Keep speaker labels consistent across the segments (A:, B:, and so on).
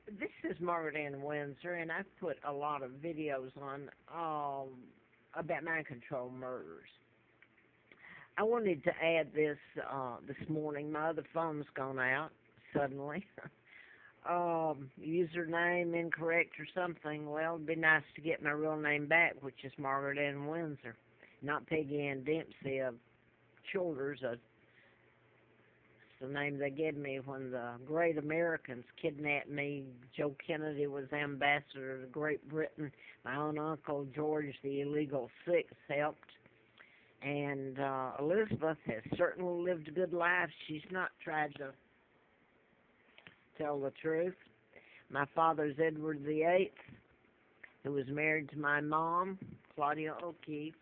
A: This is Margaret Ann Windsor, and I've put a lot of videos on about mind control murders. I wanted to add this this morning. My other phone's gone out suddenly. Username incorrect or something. Well, it'd be nice to get my real name back, which is Margaret Ann Windsor, not Peggy Ann Dempsey of Childers. The name they gave me when the great Americans kidnapped me. Joe Kennedy was ambassador to Great Britain. My own uncle, George the Illegal Sixth, helped. And Elizabeth has certainly lived a good life. She's not tried to tell the truth. My father's Edward the Eighth, who was married to my mom, Claudia O'Keefe.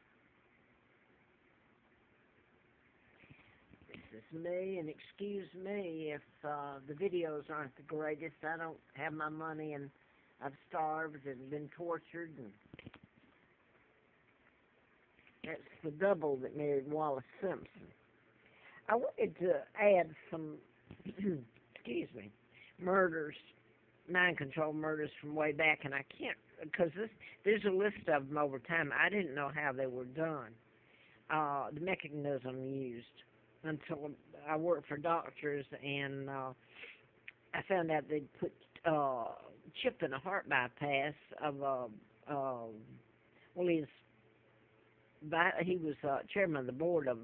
A: This is me, and excuse me if the videos aren't the greatest. I don't have my money, and I've starved and been tortured, and that's the double that married Wallace Simpson. I wanted to add some, excuse me, murders, mind control murders from way back, and I can't, because there's a list of them over time. I didn't know how they were done, the mechanism used, until I worked for doctors, and I found out they'd put chip in a heart bypass of well, he was chairman of the board of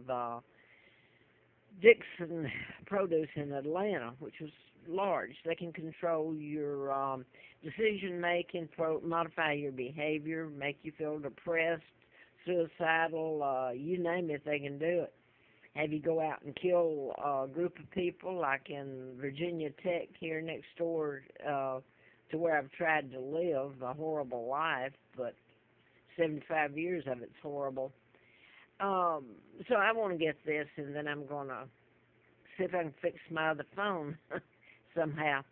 A: Dixon Produce in Atlanta, which was large. They can control your decision making, modify your behavior, make you feel depressed, suicidal, you name it, they can do it. Have you go out and kill a group of people, like in Virginia Tech here next door to where I've tried to live a horrible life, but 75 years of it's horrible. So I want to get this, and then I'm going to see if I can fix my other phone somehow.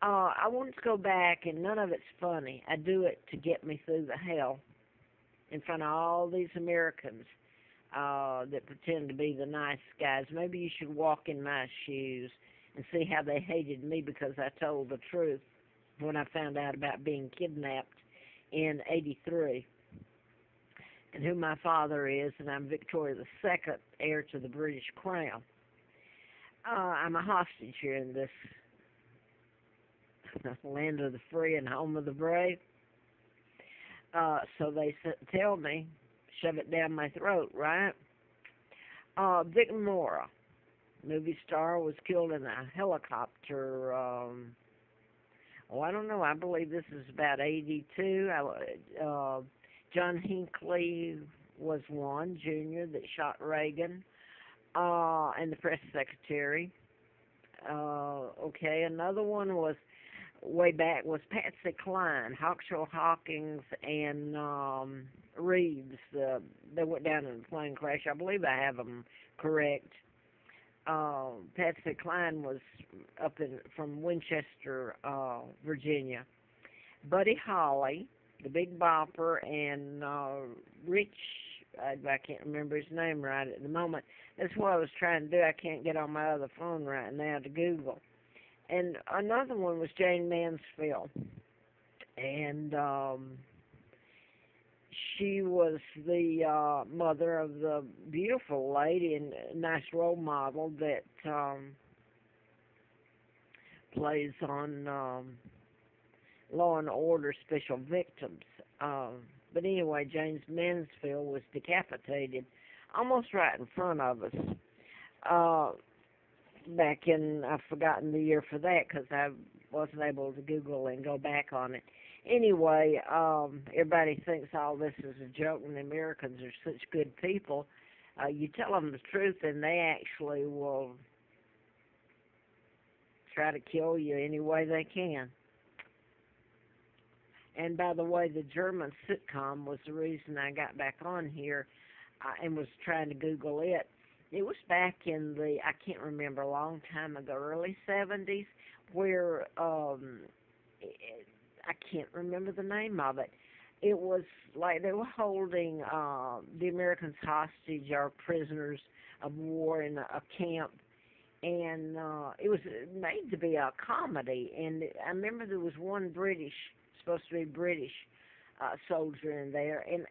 A: I want to go back, and none of it's funny. I do it to get me through the hell in front of all these Americans that pretend to be the nice guys. Maybe you should walk in my shoes and see how they hated me because I told the truth when I found out about being kidnapped in '83 and who my father is, and I'm Victoria II, heir to the British Crown. I'm a hostage here in this land of the free and home of the brave. So they tell me, shove it down my throat, right? Vic Morrow, movie star, was killed in a helicopter. I don't know. I believe this is about '82. John Hinckley was one, Jr., that shot Reagan, and the press secretary. Okay, another one was way back was Patsy Cline, Hawkshaw Hawkins, and Reeves. They went down in a plane crash. I believe I have them correct. Patsy Cline was from Winchester, Virginia. Buddy Holly, the Big Bopper, and Rich, I can't remember his name right at the moment. That's what I was trying to do. I can't get on my other phone right now to Google. And another one was Jane Mansfield. And she was the mother of the beautiful lady and nice role model that plays on Law and Order Special Victims. But anyway, James Mansfield was decapitated almost right in front of us. Back in, I've forgotten the year for that because I wasn't able to Google and go back on it. Anyway, everybody thinks all this is a joke and the Americans are such good people. You tell them the truth and they actually will try to kill you any way they can. And by the way, the German sitcom was the reason I got back on here and was trying to Google it. It was back in the, I can't remember, a long time ago, early 70s, where I can't remember the name of it. It was like they were holding the Americans hostage or prisoners of war in a camp and it was made to be a comedy. And I remember there was one British, supposed to be British, soldier in there. And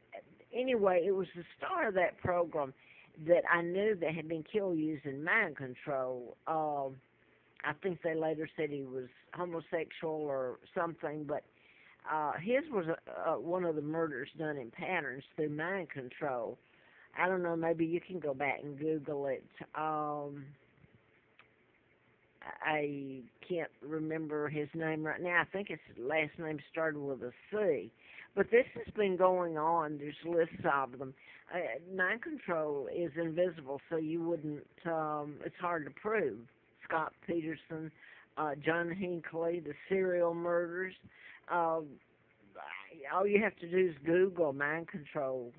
A: anyway, it was the star of that program that I knew that had been killed using mind control. I think they later said he was homosexual or something, but his was one of the murders done in patterns through mind control. I don't know, maybe you can go back and Google it. I can't remember his name right now. I think his last name started with a C. But this has been going on. There's lists of them. Mind control is invisible, so you wouldn't, it's hard to prove. Scott Peterson, John Hinckley, the serial murders. Uh, all you have to do is Google mind control.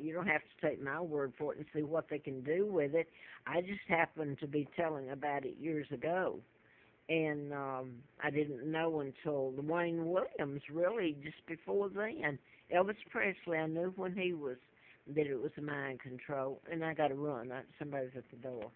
A: You don't have to take my word for it and see what they can do with it. I just happened to be telling about it years ago, and I didn't know until Wayne Williams, really, just before then. Elvis Presley, I knew when he was that it was mind control, and I got to run. Somebody's at the door.